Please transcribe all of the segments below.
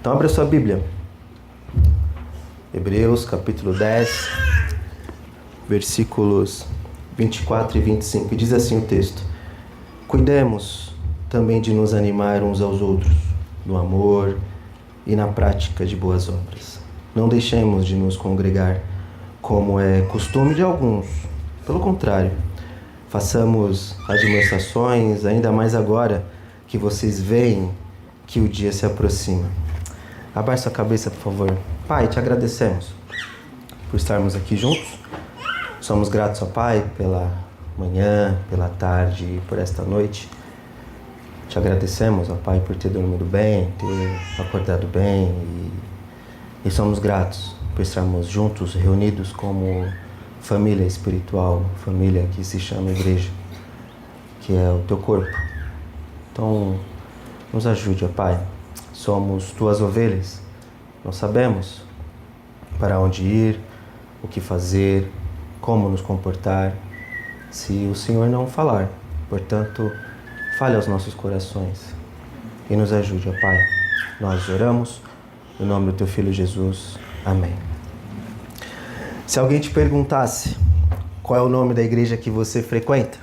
Então abra sua Bíblia. Hebreus capítulo 10, versículos 24 e 25. Diz assim o texto: Cuidemos também de nos animar uns aos outros, no amor e na prática de boas obras. Não deixemos de nos congregar, como é costume de alguns. Pelo contrário, façamos admoestações, ainda mais agora que vocês veem que o dia se aproxima. Abaixe sua cabeça, por favor. Pai, te agradecemos por estarmos aqui juntos. Somos gratos ao Pai pela manhã, pela tarde e por esta noite. Te agradecemos, ó Pai, por ter dormido bem, ter acordado bem e somos gratos por estarmos juntos, reunidos como família espiritual, família que se chama igreja, que é o teu corpo. Então, nos ajude, ó Pai. Somos tuas ovelhas. Nós sabemos para onde ir, o que fazer, como nos comportar, se o Senhor não falar. Portanto, fale aos nossos corações e nos ajude, ó Pai. Nós oramos no nome do teu Filho Jesus. Amém. Se alguém te perguntasse qual é o nome da igreja que você frequenta,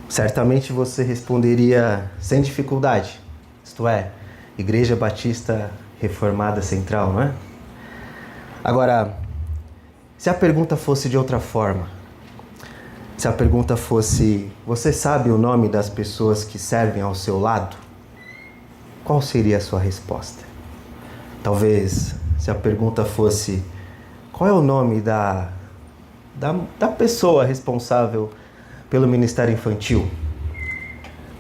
certamente você responderia sem dificuldade. Isto é, Igreja Batista Reformada Central, não é? Agora, se a pergunta fosse de outra forma, se a pergunta fosse: você sabe o nome das pessoas que servem ao seu lado? Qual seria a sua resposta? Talvez, se a pergunta fosse: qual é o nome da pessoa responsável pelo Ministério Infantil?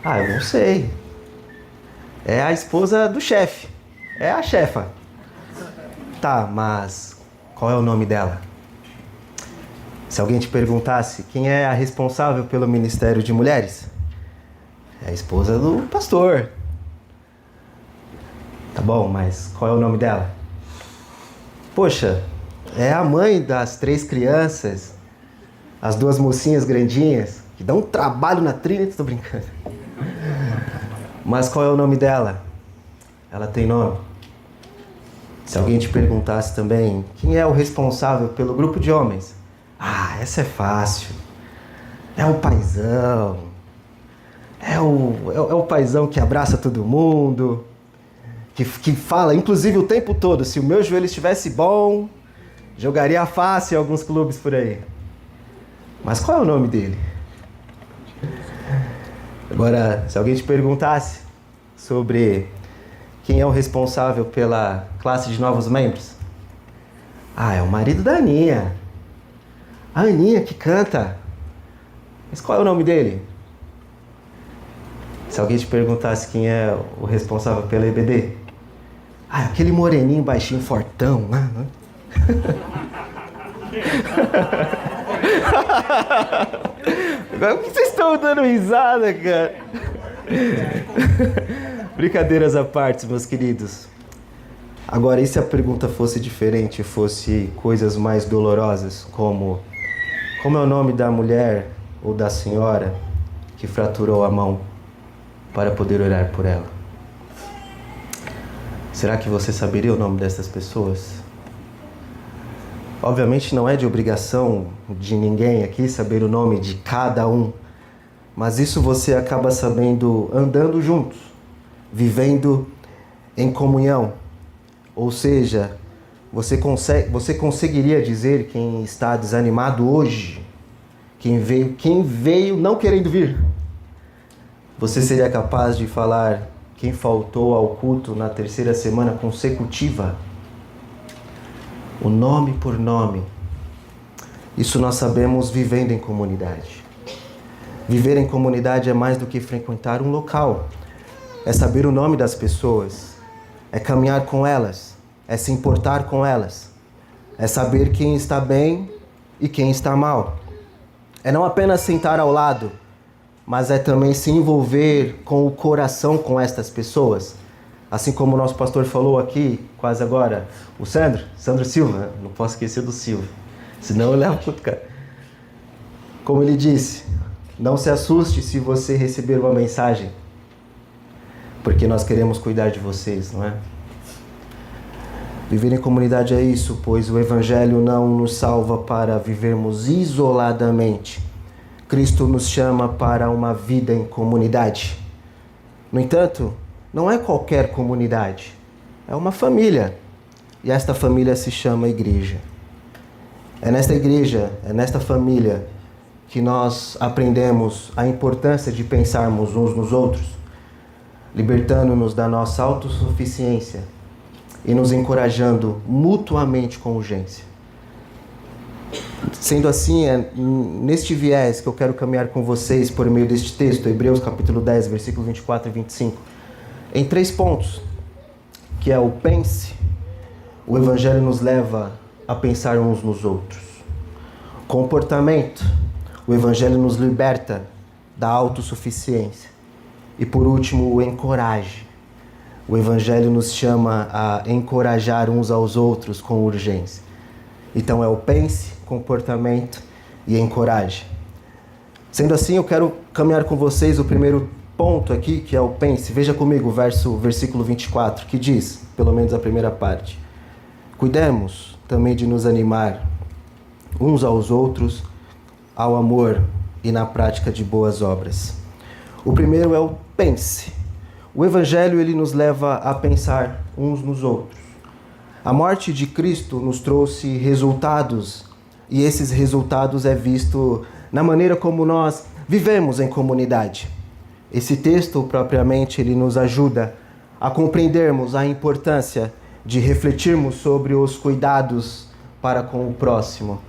Eu não sei. É a esposa do chefe. É a chefa. Tá, mas qual é o nome dela? Se alguém te perguntasse quem é a responsável pelo Ministério de Mulheres, é a esposa do pastor. Tá bom, mas qual é o nome dela? Poxa, é a mãe das 3 crianças, as 2 mocinhas grandinhas, que dão um trabalho na Trinity, tô brincando. Mas qual é o nome dela? Ela tem nome? Se alguém te perguntasse também quem é o responsável pelo grupo de homens, essa é fácil. É o paizão. É o paizão que abraça todo mundo, que fala, inclusive, o tempo todo: se o meu joelho estivesse bom, jogaria fácil em alguns clubes por aí. Mas qual é o nome dele? Agora, se alguém te perguntasse sobre quem é o responsável pela classe de novos membros, é o marido da Aninha. A Aninha que canta. Mas qual é o nome dele? Se alguém te perguntasse quem é o responsável pela EBD, aquele moreninho, baixinho, fortão, né? Por que vocês estão dando risada, cara? Brincadeiras à parte, meus queridos. Agora, e se a pergunta fosse diferente, fosse coisas mais dolorosas, como é o nome da mulher ou da senhora que fraturou a mão para poder orar por ela? Será que você saberia o nome dessas pessoas? Obviamente não é de obrigação de ninguém aqui saber o nome de cada um, mas isso você acaba sabendo andando juntos, vivendo em comunhão. Ou seja, você conseguiria dizer quem está desanimado hoje, quem veio não querendo vir? Você seria capaz de falar quem faltou ao culto na 3ª semana consecutiva? O nome por nome. Isso nós sabemos vivendo em comunidade. Viver em comunidade é mais do que frequentar um local. É saber o nome das pessoas. É caminhar com elas. É se importar com elas. É saber quem está bem e quem está mal. É não apenas sentar ao lado, mas é também se envolver com o coração com estas pessoas. Assim como o nosso pastor falou aqui, quase agora, o Sandro Silva, não posso esquecer do Silva, senão eu levo puto, cara. Como ele disse, não se assuste se você receber uma mensagem, porque nós queremos cuidar de vocês, não é? Viver em comunidade é isso, pois o Evangelho não nos salva para vivermos isoladamente. Cristo nos chama para uma vida em comunidade. No entanto, não é qualquer comunidade, é uma família. E esta família se chama igreja. É nesta igreja, é nesta família que nós aprendemos a importância de pensarmos uns nos outros, libertando-nos da nossa autossuficiência e nos encorajando mutuamente com urgência. Sendo assim, é neste viés que eu quero caminhar com vocês por meio deste texto, Hebreus capítulo 10, versículo 24 e 25, em 3 pontos, que é o pense. O Evangelho nos leva a pensar uns nos outros. Comportamento. O Evangelho nos liberta da autossuficiência. E por último, o encoraje. O Evangelho nos chama a encorajar uns aos outros com urgência. Então é o pense, comportamento e encoraje. Sendo assim, eu quero caminhar com vocês o primeiro ponto aqui, que é o pense. Veja comigo o versículo 24, que diz, pelo menos a primeira parte: cuidemos também de nos animar uns aos outros ao amor e na prática de boas obras. O primeiro é o pense. O Evangelho ele nos leva a pensar uns nos outros. A morte de Cristo nos trouxe resultados, e esses resultados é visto na maneira como nós vivemos em comunidade. Esse texto, propriamente, ele nos ajuda a compreendermos a importância de refletirmos sobre os cuidados para com o próximo.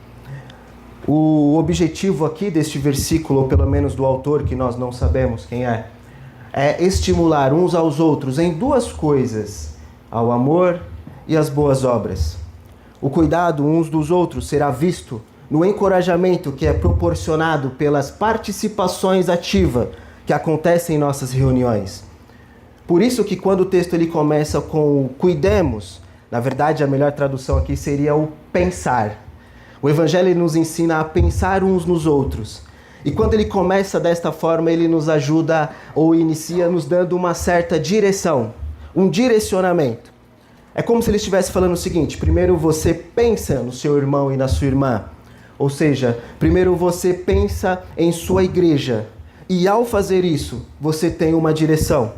O objetivo aqui deste versículo, ou pelo menos do autor, que nós não sabemos quem é estimular uns aos outros em 2 coisas: ao amor e às boas obras. O cuidado uns dos outros será visto no encorajamento que é proporcionado pelas participações ativas que acontecem em nossas reuniões. Por isso que quando o texto ele começa com o cuidemos, na verdade a melhor tradução aqui seria o pensar. O Evangelho nos ensina a pensar uns nos outros. E quando ele começa desta forma, ele nos ajuda ou inicia nos dando uma certa direção, um direcionamento. É como se ele estivesse falando o seguinte: primeiro você pensa no seu irmão e na sua irmã. Ou seja, primeiro você pensa em sua igreja. E ao fazer isso, você tem uma direção,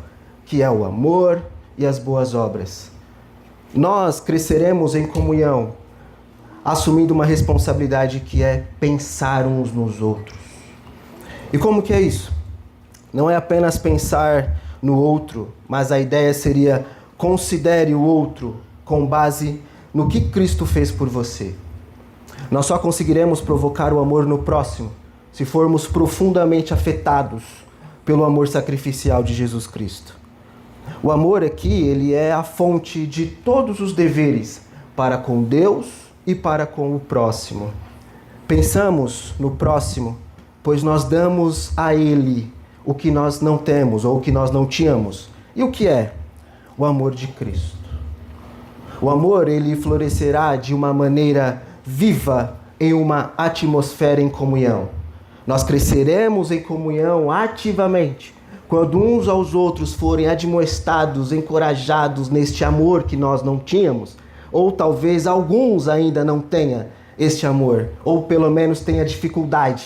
que é o amor e as boas obras. Nós cresceremos em comunhão, assumindo uma responsabilidade que é pensar uns nos outros. E como que é isso? Não é apenas pensar no outro, mas a ideia seria: considere o outro com base no que Cristo fez por você. Nós só conseguiremos provocar o amor no próximo se formos profundamente afetados pelo amor sacrificial de Jesus Cristo. O amor aqui, ele é a fonte de todos os deveres para com Deus e para com o próximo. Pensamos no próximo, pois nós damos a ele o que nós não temos ou o que nós não tínhamos. E o que é? O amor de Cristo. O amor, ele florescerá de uma maneira viva em uma atmosfera em comunhão. Nós cresceremos em comunhão ativamente quando uns aos outros forem admoestados, encorajados neste amor que nós não tínhamos, ou talvez alguns ainda não tenham este amor, ou pelo menos tenha dificuldade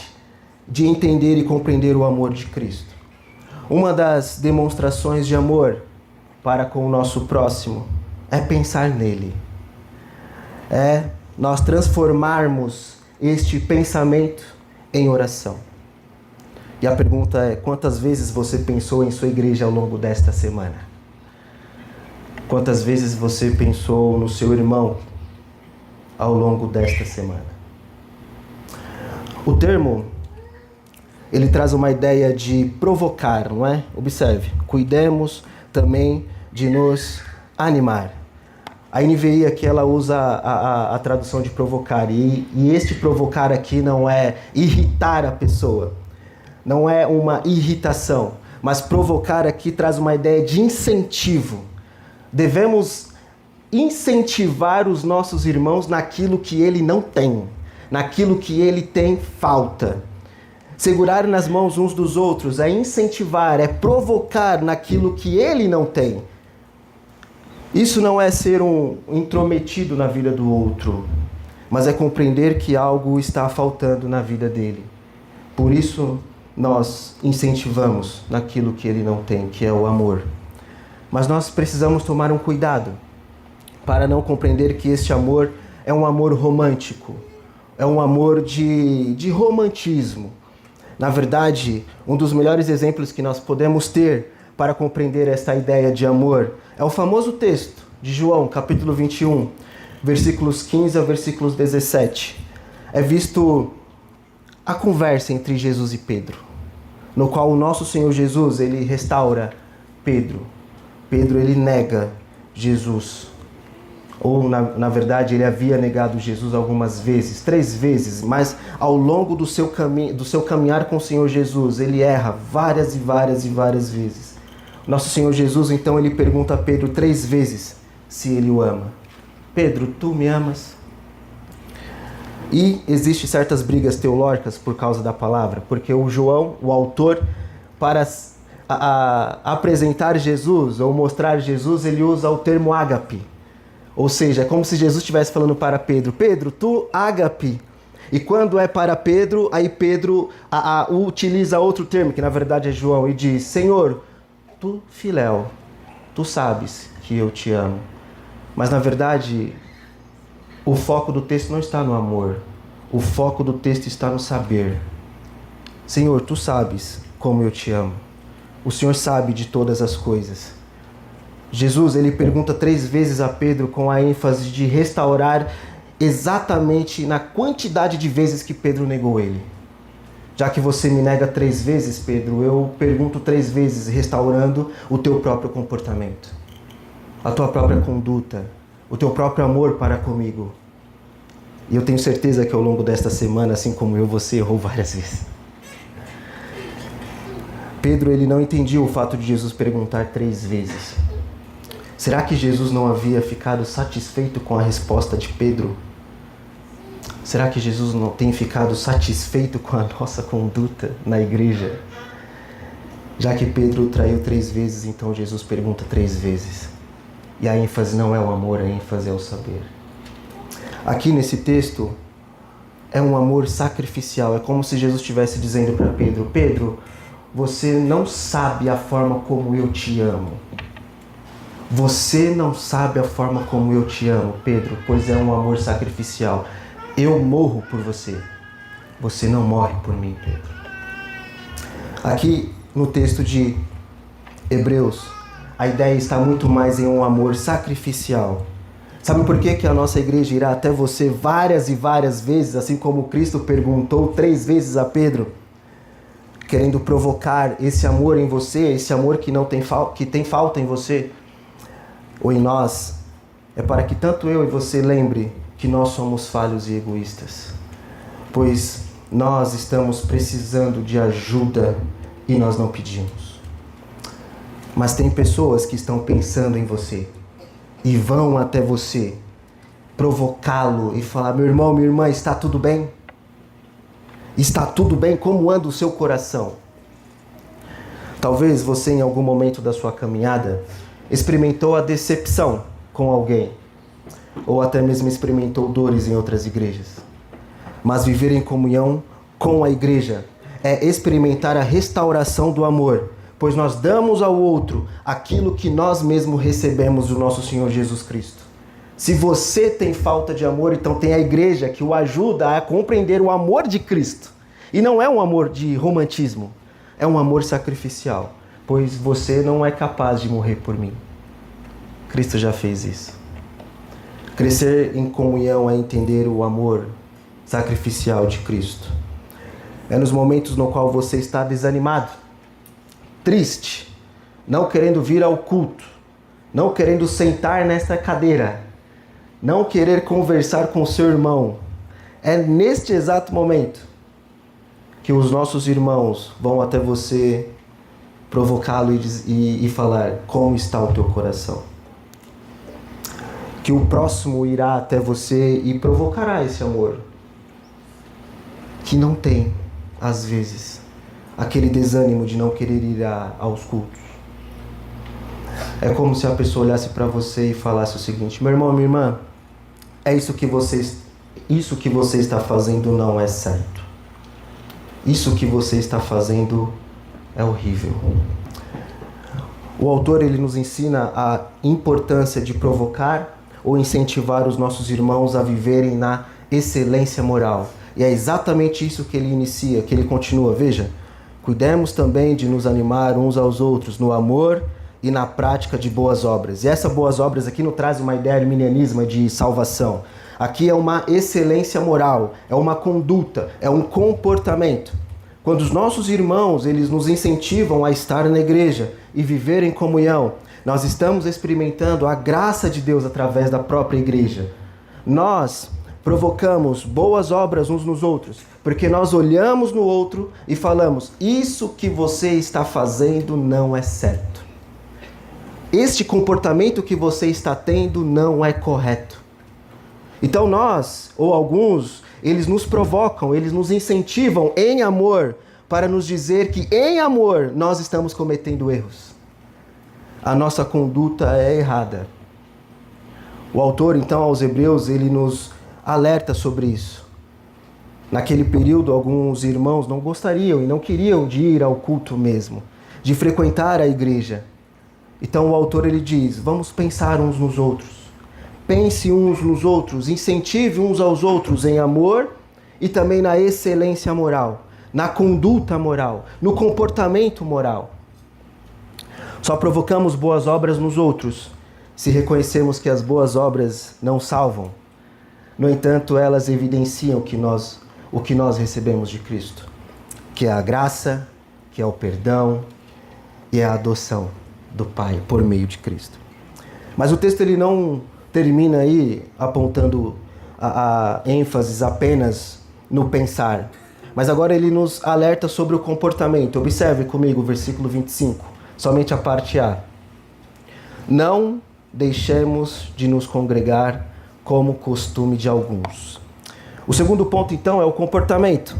de entender e compreender o amor de Cristo. Uma das demonstrações de amor para com o nosso próximo é pensar nele. É nós transformarmos este pensamento em oração. E a pergunta é: quantas vezes você pensou em sua igreja ao longo desta semana? Quantas vezes você pensou no seu irmão ao longo desta semana? O termo, ele traz uma ideia de provocar, não é? Observe, cuidemos também de nos animar. A NVI aqui, ela usa a tradução de provocar, e este provocar aqui não é irritar a pessoa, não é uma irritação, mas provocar aqui traz uma ideia de incentivo. Devemos incentivar os nossos irmãos naquilo que ele não tem, naquilo que ele tem falta. Segurar nas mãos uns dos outros é incentivar, é provocar naquilo que ele não tem. Isso não é ser um intrometido na vida do outro, mas é compreender que algo está faltando na vida dele. Por isso, nós incentivamos naquilo que ele não tem, que é o amor. Mas nós precisamos tomar um cuidado para não compreender que este amor é um amor romântico, é um amor de romantismo. Na verdade, um dos melhores exemplos que nós podemos ter para compreender esta ideia de amor é o famoso texto de João, capítulo 21, versículos 15 a versículos 17. É visto a conversa entre Jesus e Pedro, no qual o nosso Senhor Jesus, ele restaura Pedro. Pedro, ele nega Jesus. Ou, na verdade, ele havia negado Jesus algumas vezes, 3 vezes, mas ao longo do seu caminhar com o Senhor Jesus, ele erra várias e várias e várias vezes. Nosso Senhor Jesus, então, ele pergunta a Pedro 3 vezes se ele o ama. Pedro, tu me amas? E existem certas brigas teológicas por causa da palavra, porque o João, o autor, para apresentar Jesus ou mostrar Jesus, ele usa o termo ágape. Ou seja, é como se Jesus estivesse falando para Pedro, Pedro, tu ágape. E quando é para Pedro, aí Pedro utiliza outro termo, que na verdade é João, e diz, Senhor, tu filéu, tu sabes que eu te amo. Mas na verdade, o foco do texto não está no amor. O foco do texto está no saber. Senhor, tu sabes como eu te amo. O Senhor sabe de todas as coisas. Jesus, ele pergunta 3 vezes a Pedro com a ênfase de restaurar exatamente na quantidade de vezes que Pedro negou ele. Já que você me nega 3 vezes, Pedro, eu pergunto 3 vezes, restaurando o teu próprio comportamento, a tua própria conduta, o teu próprio amor para comigo. E eu tenho certeza que ao longo desta semana, assim como eu, você errou várias vezes. Pedro, ele não entendia o fato de Jesus perguntar 3 vezes. Será que Jesus não havia ficado satisfeito com a resposta de Pedro? Será que Jesus não tem ficado satisfeito com a nossa conduta na igreja? Já que Pedro traiu 3 vezes, então Jesus pergunta 3 vezes. E a ênfase não é o amor, a ênfase é o saber. Aqui nesse texto, é um amor sacrificial. É como se Jesus estivesse dizendo para Pedro, Pedro, você não sabe a forma como eu te amo. Você não sabe a forma como eu te amo, Pedro, pois é um amor sacrificial. Eu morro por você. Você não morre por mim, Pedro. Aqui no texto de Hebreus, a ideia está muito mais em um amor sacrificial. Sabe por que a nossa igreja irá até você várias e várias vezes, assim como Cristo perguntou 3 vezes a Pedro, querendo provocar esse amor em você, esse amor que tem falta em você ou em nós, é para que tanto eu e você lembre que nós somos falhos e egoístas, pois nós estamos precisando de ajuda e nós não pedimos. Mas tem pessoas que estão pensando em você e vão até você provocá-lo e falar, meu irmão, minha irmã, está tudo bem? Está tudo bem? Como anda o seu coração? Talvez você em algum momento da sua caminhada experimentou a decepção com alguém, ou até mesmo experimentou dores em outras igrejas. Mas viver em comunhão com a igreja é experimentar a restauração do amor, pois nós damos ao outro aquilo que nós mesmos recebemos do nosso Senhor Jesus Cristo. Se você tem falta de amor, então tem a igreja que o ajuda a compreender o amor de Cristo. E não é um amor de romantismo, é um amor sacrificial, pois você não é capaz de morrer por mim. Cristo já fez isso. Crescer em comunhão é entender o amor sacrificial de Cristo. É nos momentos no qual você está desanimado, triste, não querendo vir ao culto, não querendo sentar nesta cadeira, não querer conversar com seu irmão. É neste exato momento que os nossos irmãos vão até você provocá-lo e falar como está o teu coração. Que o próximo irá até você e provocará esse amor, que não tem, às vezes, aquele desânimo de não querer ir aos cultos. É como se a pessoa olhasse para você e falasse o seguinte: meu irmão, minha irmã, isso que você está fazendo não é certo. Isso que você está fazendo é horrível. O autor ele nos ensina a importância de provocar ou incentivar os nossos irmãos a viverem na excelência moral. E é exatamente isso que ele inicia, que ele continua. Veja, cuidemos também de nos animar uns aos outros no amor e na prática de boas obras. E essas boas obras aqui não traz uma ideia arminianismo de salvação. Aqui é uma excelência moral, é uma conduta, é um comportamento. Quando os nossos irmãos, eles nos incentivam a estar na igreja e viver em comunhão, nós estamos experimentando a graça de Deus através da própria igreja. Nós provocamos boas obras uns nos outros, porque nós olhamos no outro e falamos: isso que você está fazendo não é certo. Este comportamento que você está tendo não é correto. Então nós, ou alguns, eles nos provocam, eles nos incentivam em amor para nos dizer que em amor nós estamos cometendo erros. A nossa conduta é errada. O autor, então, aos Hebreus, ele nos alerta sobre isso. Naquele período, alguns irmãos não gostariam e não queriam de ir ao culto mesmo, de frequentar a igreja. Então o autor ele diz: vamos pensar uns nos outros. Pense uns nos outros, incentive uns aos outros em amor e também na excelência moral, na conduta moral, no comportamento moral. Só provocamos boas obras nos outros se reconhecermos que as boas obras não salvam. No entanto, elas evidenciam o que nós recebemos de Cristo, que é a graça, que é o perdão e a adoção do Pai por meio de Cristo. Mas o texto ele não termina aí apontando a ênfase apenas no pensar, mas agora ele nos alerta sobre o comportamento. Observe comigo o versículo 25, somente a parte A. Não deixemos de nos congregar como costume de alguns. O segundo ponto, então, é o comportamento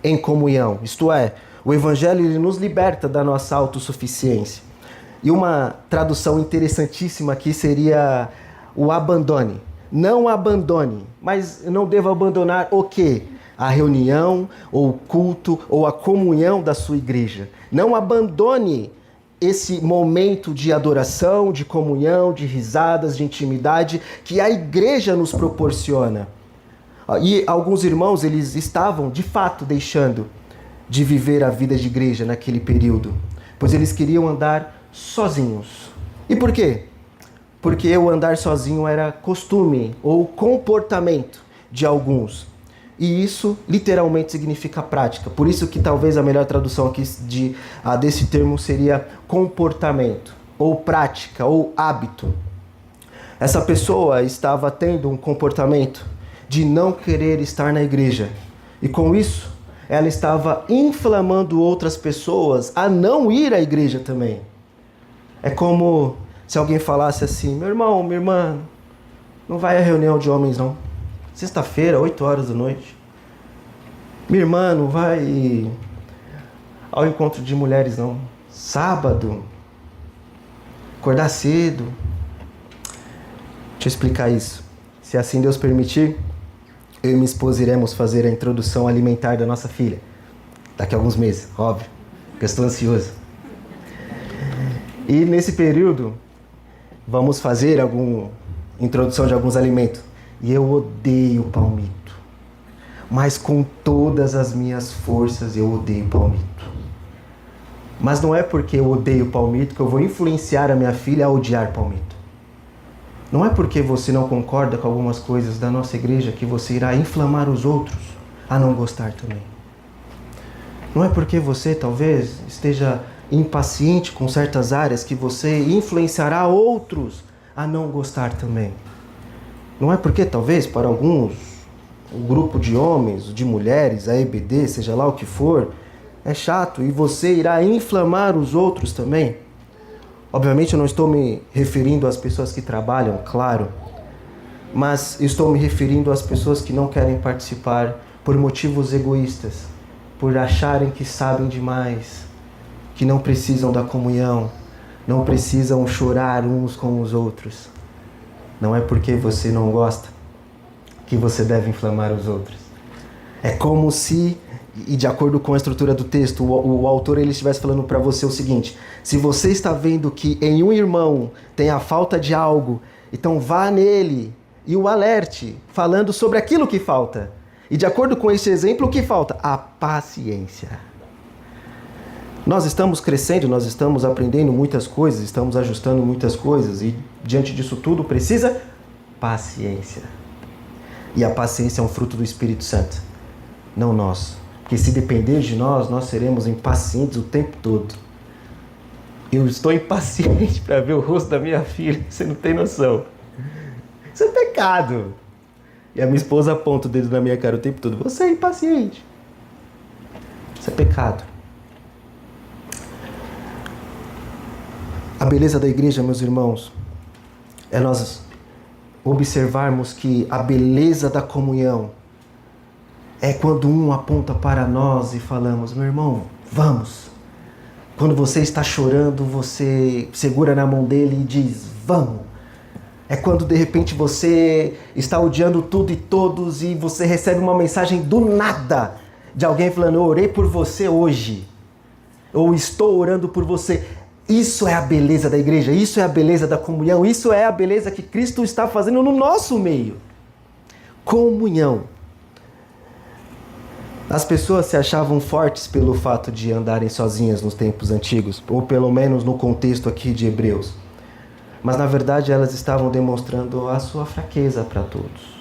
em comunhão. Isto é, o Evangelho ele nos liberta da nossa autossuficiência. E uma tradução interessantíssima aqui seria o abandone. Não abandone, mas não devo abandonar o quê? A reunião, ou o culto, ou a comunhão da sua igreja. Não abandone esse momento de adoração, de comunhão, de risadas, de intimidade que a igreja nos proporciona. E alguns irmãos, eles estavam, de fato, deixando de viver a vida de igreja naquele período, pois eles queriam andar sozinhos. E por quê? Porque o andar sozinho era costume ou comportamento de alguns. E isso literalmente significa prática. Por isso que talvez a melhor tradução aqui desse termo seria comportamento, ou prática, ou hábito. Essa pessoa estava tendo um comportamento de não querer estar na igreja. E com isso, ela estava inflamando outras pessoas a não ir à igreja também. É como se alguém falasse assim: meu irmão, minha irmã, não vai à reunião de homens não. Sexta-feira, 8 horas da noite. Minha irmã, não vai ao encontro de mulheres não. Sábado, acordar cedo. Deixa eu explicar isso. Se assim Deus permitir, eu e minha esposa iremos fazer a introdução alimentar da nossa filha. Daqui a alguns meses, óbvio, porque eu estou ansioso. E nesse período, vamos fazer introdução de alguns alimentos. E eu odeio palmito. Mas com todas as minhas forças eu odeio palmito. Mas não é porque eu odeio palmito que eu vou influenciar a minha filha a odiar palmito. Não é porque você não concorda com algumas coisas da nossa igreja que você irá inflamar os outros a não gostar também. Não é porque você talvez esteja impaciente com certas áreas que você influenciará outros a não gostar também. Não é porque talvez para alguns, um grupo de homens, de mulheres, a EBD, seja lá o que for, é chato e você irá inflamar os outros também. Obviamente eu não estou me referindo às pessoas que trabalham, claro, mas estou me referindo às pessoas que não querem participar por motivos egoístas, por acharem que sabem demais, que não precisam da comunhão, não precisam chorar uns com os outros. Não é porque você não gosta que você deve inflamar os outros. É como se, e de acordo com a estrutura do texto, o autor ele estivesse falando para você o seguinte: se você está vendo que em um irmão tem a falta de algo, então vá nele e o alerte, falando sobre aquilo que falta. E de acordo com esse exemplo, o que falta? A paciência. Nós estamos crescendo, nós estamos aprendendo muitas coisas, estamos ajustando muitas coisas e diante disso tudo precisa paciência. E a paciência é um fruto do Espírito Santo, não nós. Porque se depender de nós, nós seremos impacientes o tempo todo. Eu estou impaciente para ver o rosto da minha filha, você não tem noção. Isso é pecado. E a minha esposa aponta o dedo na minha cara o tempo todo. Você é impaciente. Isso é pecado. A beleza da igreja, meus irmãos, é nós observarmos que a beleza da comunhão é quando um aponta para nós e falamos: meu irmão, vamos. Quando você está chorando, você segura na mão dele e diz: vamos. É quando de repente você está odiando tudo e todos e você recebe uma mensagem do nada de alguém falando: eu orei por você hoje. Ou estou orando por você. Isso é a beleza da igreja, isso é a beleza da comunhão, isso é a beleza que Cristo está fazendo no nosso meio. Comunhão. As pessoas se achavam fortes pelo fato de andarem sozinhas nos tempos antigos, ou pelo menos no contexto aqui de Hebreus. Mas na verdade elas estavam demonstrando a sua fraqueza para todos.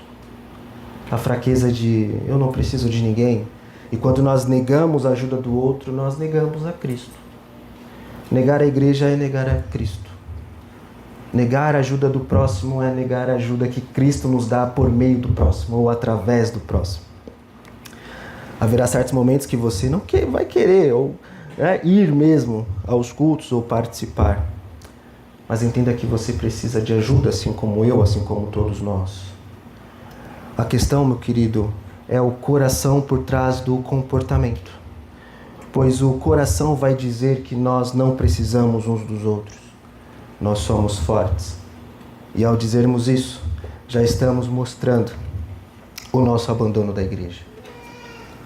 A fraqueza de eu não preciso de ninguém. E quando nós negamos a ajuda do outro, nós negamos a Cristo. Negar a igreja é negar a Cristo. Negar a ajuda do próximo é negar a ajuda que Cristo nos dá por meio do próximo ou através do próximo. Haverá certos momentos que você não vai querer ou ir mesmo aos cultos ou participar. Mas entenda que você precisa de ajuda, assim como eu, assim como todos nós. A questão, meu querido, é o coração por trás do comportamento. Pois o coração vai dizer que nós não precisamos uns dos outros. Nós somos fortes. E ao dizermos isso, já estamos mostrando o nosso abandono da igreja.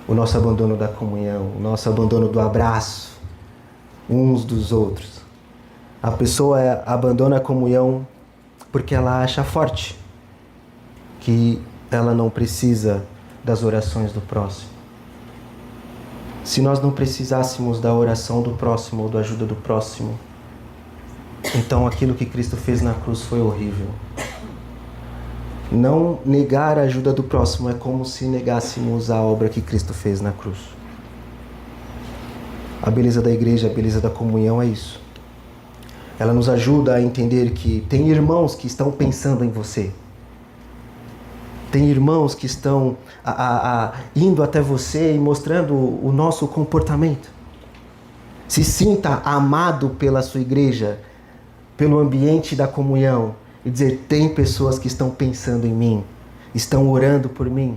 O nosso abandono da comunhão, o nosso abandono do abraço uns dos outros. A pessoa abandona a comunhão porque ela acha forte, que ela não precisa das orações do próximo. Se nós não precisássemos da oração do próximo ou da ajuda do próximo, então aquilo que Cristo fez na cruz foi horrível. Não negar a ajuda do próximo é como se negássemos a obra que Cristo fez na cruz. A beleza da igreja, a beleza da comunhão é isso. Ela nos ajuda a entender que tem irmãos que estão pensando em você. Tem irmãos que estão indo até você e mostrando o nosso comportamento. Se sinta amado pela sua igreja, pelo ambiente da comunhão. E dizer, tem pessoas que estão pensando em mim, estão orando por mim,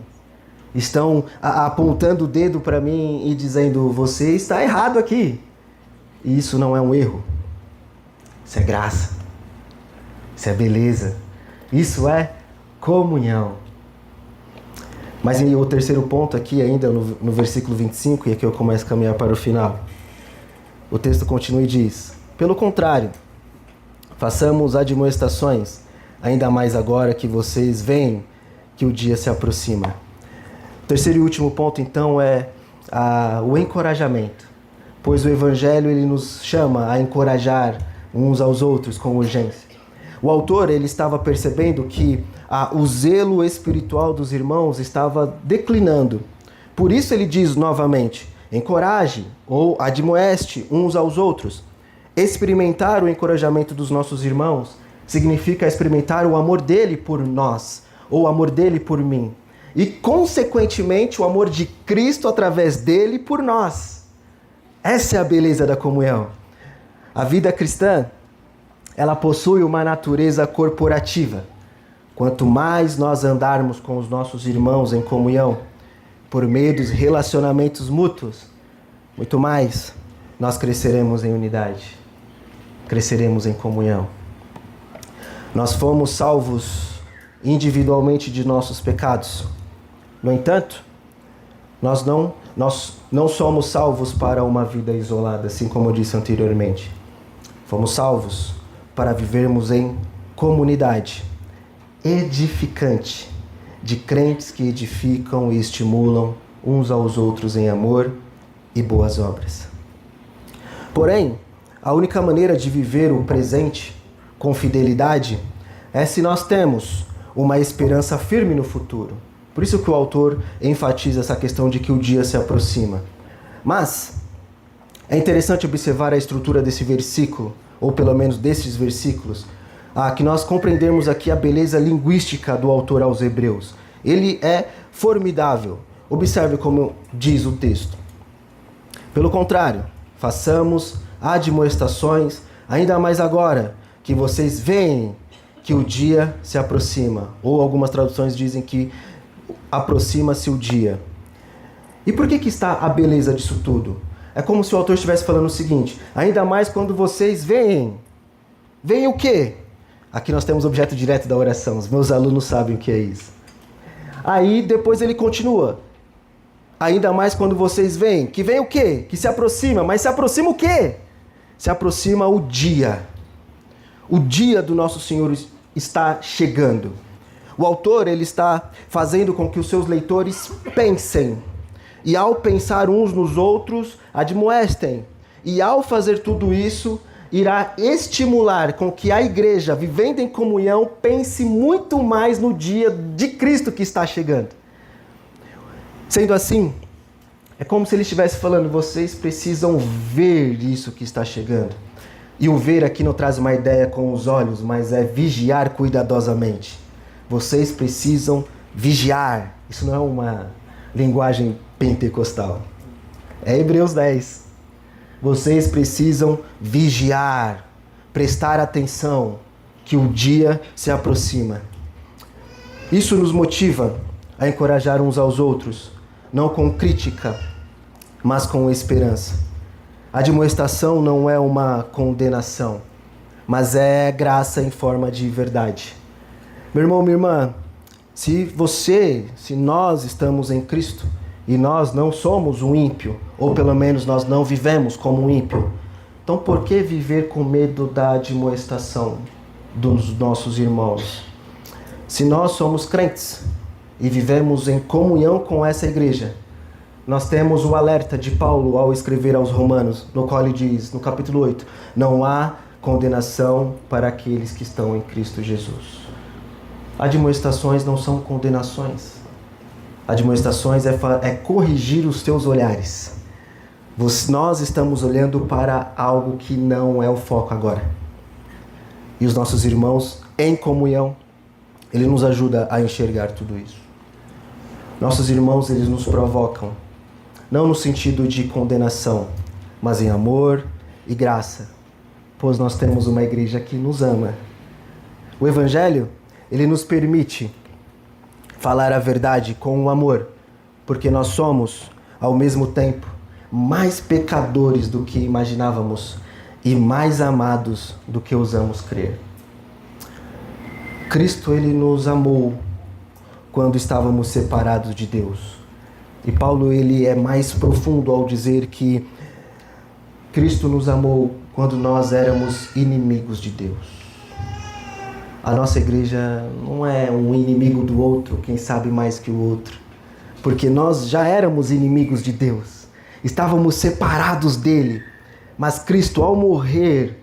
estão apontando o dedo para mim e dizendo, você está errado aqui. E isso não é um erro. Isso é graça. Isso é beleza. Isso é comunhão. Mas o terceiro ponto aqui, ainda no versículo 25, e aqui eu começo a caminhar para o final. O texto continua e diz, pelo contrário, façamos admoestações, ainda mais agora que vocês veem que o dia se aproxima. O terceiro e último ponto, então, é o encorajamento. Pois o Evangelho ele nos chama a encorajar uns aos outros com urgência. O autor ele estava percebendo que o zelo espiritual dos irmãos estava declinando. Por isso ele diz novamente, encoraje ou admoeste uns aos outros. Experimentar o encorajamento dos nossos irmãos significa experimentar o amor dele por nós, ou o amor dele por mim. E, consequentemente, o amor de Cristo através dele por nós. Essa é a beleza da comunhão. A vida cristã, ela possui uma natureza corporativa. Quanto mais nós andarmos com os nossos irmãos em comunhão, por meio dos relacionamentos mútuos, muito mais nós cresceremos em unidade. cresceremos em comunhão. Nós fomos salvos individualmente de nossos pecados. No entanto, nós não somos salvos para uma vida isolada, assim como eu disse anteriormente. Fomos salvos para vivermos em comunidade edificante, de crentes que edificam e estimulam uns aos outros em amor e boas obras. Porém, a única maneira de viver o presente com fidelidade é se nós temos uma esperança firme no futuro. Por isso que o autor enfatiza essa questão de que o dia se aproxima. Mas é interessante observar a estrutura desse versículo, ou pelo menos desses versículos, que nós compreendemos aqui a beleza linguística do autor aos Hebreus. Ele é formidável. Observe como diz o texto. Pelo contrário, façamos admoestações, ainda mais agora que vocês veem que o dia se aproxima. Ou algumas traduções dizem que aproxima-se o dia. E por que está a beleza disso tudo? É como se o autor estivesse falando o seguinte: ainda mais quando vocês veem. Veem o quê? Aqui nós temos o objeto direto da oração. Os meus alunos sabem o que é isso. Aí depois ele continua. Ainda mais quando vocês veem. Que vem o quê? Que se aproxima. Mas se aproxima o quê? Se aproxima o dia. O dia do nosso Senhor está chegando. O autor ele está fazendo com que os seus leitores pensem. E ao pensar uns nos outros, admoestem. E ao fazer tudo isso, irá estimular com que a igreja, vivendo em comunhão, pense muito mais no dia de Cristo que está chegando. Sendo assim, é como se ele estivesse falando: vocês precisam ver isso que está chegando. E o ver aqui não traz uma ideia com os olhos, mas é vigiar cuidadosamente. Vocês precisam vigiar. Isso não é uma linguagem pentecostal. É Hebreus 10. Vocês precisam vigiar, prestar atenção, que o dia se aproxima. Isso nos motiva a encorajar uns aos outros, não com crítica, mas com esperança. A admoestação não é uma condenação, mas é graça em forma de verdade. Meu irmão, minha irmã, se nós estamos em Cristo e nós não somos um ímpio, ou pelo menos nós não vivemos como um ímpio, então por que viver com medo da admoestação dos nossos irmãos? Se nós somos crentes e vivemos em comunhão com essa igreja, nós temos o alerta de Paulo ao escrever aos Romanos, no qual ele diz, no capítulo 8, não há condenação para aqueles que estão em Cristo Jesus. Admoestações não são condenações. Admoestações é corrigir os teus olhares. Nós estamos olhando para algo que não é o foco agora. E os nossos irmãos, em comunhão, ele nos ajuda a enxergar tudo isso. Nossos irmãos, eles nos provocam, não no sentido de condenação, mas em amor e graça, pois nós temos uma igreja que nos ama. O Evangelho, ele nos permite falar a verdade com o amor, porque nós somos, ao mesmo tempo, mais pecadores do que imaginávamos e mais amados do que ousamos crer. Cristo, ele nos amou quando estávamos separados de Deus. E Paulo, ele é mais profundo ao dizer que Cristo nos amou quando nós éramos inimigos de Deus. A nossa igreja não é um inimigo do outro, quem sabe mais que o outro, porque nós já éramos inimigos de Deus, estávamos separados dele, mas Cristo, ao morrer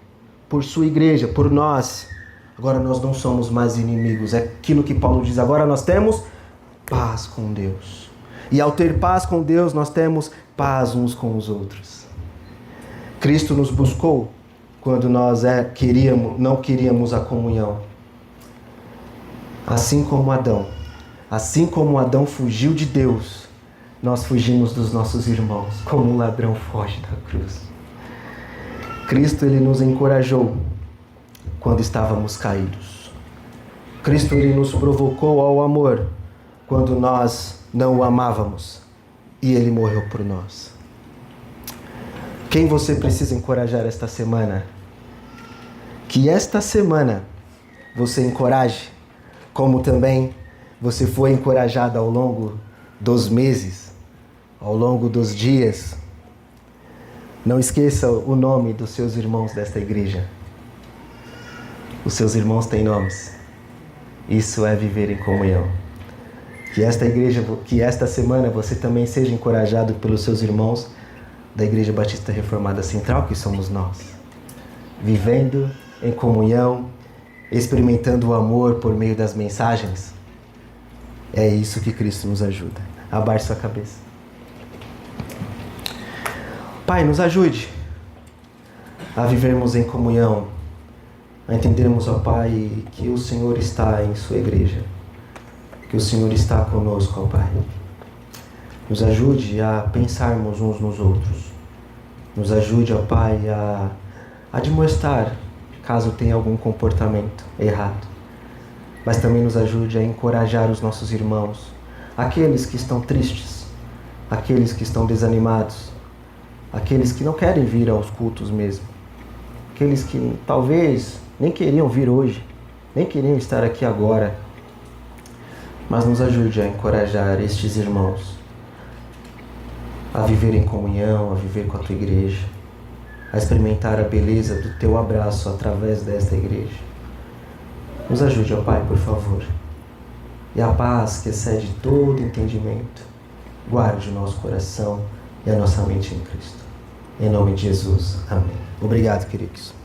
por sua igreja, por nós, agora nós não somos mais inimigos. É aquilo que Paulo diz, agora nós temos paz com Deus. E ao ter paz com Deus, nós temos paz uns com os outros. Cristo nos buscou quando nós não queríamos a comunhão. Assim como Adão fugiu de Deus, nós fugimos dos nossos irmãos, como um ladrão foge da cruz. Cristo, ele nos encorajou quando estávamos caídos. Cristo, ele nos provocou ao amor quando nós não o amávamos, e ele morreu por nós. Quem você precisa encorajar esta semana? Que esta semana você encoraje, como também você foi encorajado ao longo dos meses, ao longo dos dias. Não esqueça o nome dos seus irmãos desta igreja. Os seus irmãos têm nomes. Isso é viver em comunhão. Que esta semana você também seja encorajado pelos seus irmãos da Igreja Batista Reformada Central, que somos nós. Vivendo em comunhão, experimentando o amor por meio das mensagens. É isso que Cristo nos ajuda. Abaixe sua cabeça. Pai, nos ajude a vivermos em comunhão, a entendermos, ó Pai, que o Senhor está em sua igreja, que o Senhor está conosco, ó Pai. Nos ajude a pensarmos uns nos outros. Nos ajude, ó Pai, a admoestar caso tenha algum comportamento errado. Mas também nos ajude a encorajar os nossos irmãos, aqueles que estão tristes, aqueles que estão desanimados, aqueles que não querem vir aos cultos mesmo, aqueles que talvez nem queriam vir hoje, nem queriam estar aqui agora. Mas nos ajude a encorajar estes irmãos a viver em comunhão, a viver com a tua igreja, a experimentar a beleza do teu abraço através desta igreja. Nos ajude, ó Pai, por favor. E a paz que excede todo entendimento, guarde o nosso coração e a nossa mente em Cristo. Em nome de Jesus. Amém. Obrigado, queridos.